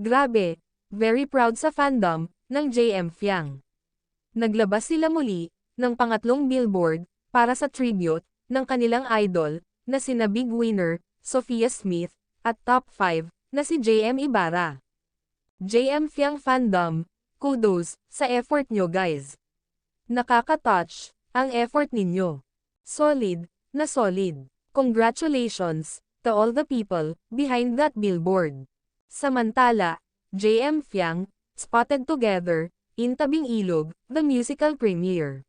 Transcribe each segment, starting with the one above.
Grabe, very proud sa fandom ng JM Fiang. Naglabas sila muli ng pangatlong billboard para sa tribute ng kanilang idol na sina Big Winner, Sophia Smith, at Top 5 na si JM Ibarra. JM Fiang fandom, kudos sa effort nyo guys. Nakaka-touch ang effort ninyo. Solid na solid. Congratulations to all the people behind that billboard. Samantala, JM Fiang, spotted together in Tabing Ilog, the musical premiere.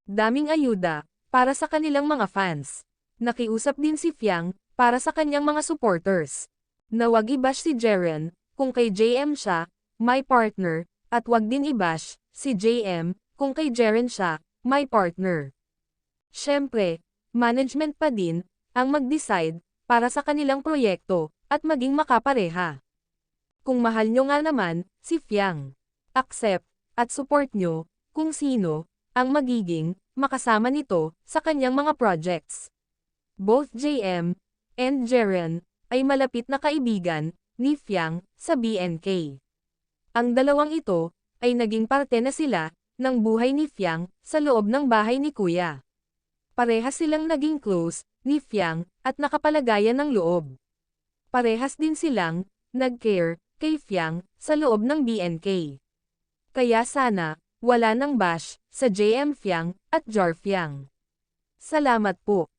Daming ayuda para sa kanilang mga fans. Nakiusap din si Fiang para sa kanyang mga supporters. Na wag i-bash si Jaren kung kay JM siya, my partner, at wag din i-bash si JM kung kay Jaren siya, my partner. Syempre, management pa din ang mag-decide para sa kanilang proyekto at maging makapareha. Kung mahal nyo nga naman si Fiang, accept at support nyo kung sino ang magiging makasama nito sa kanyang mga projects. Both JM and Jaren ay malapit na kaibigan ni Fiang sa BNK. Ang dalawang ito ay naging parte na sila ng buhay ni Fiang sa loob ng bahay ni Kuya. Parehas silang naging close ni Fiang at nakapalagayan ng loob. Parehas din silang nag-care kay Fiang sa loob ng BNK. Kaya sana wala nang bash sa JM Fiang at Jar Fiang. Salamat po.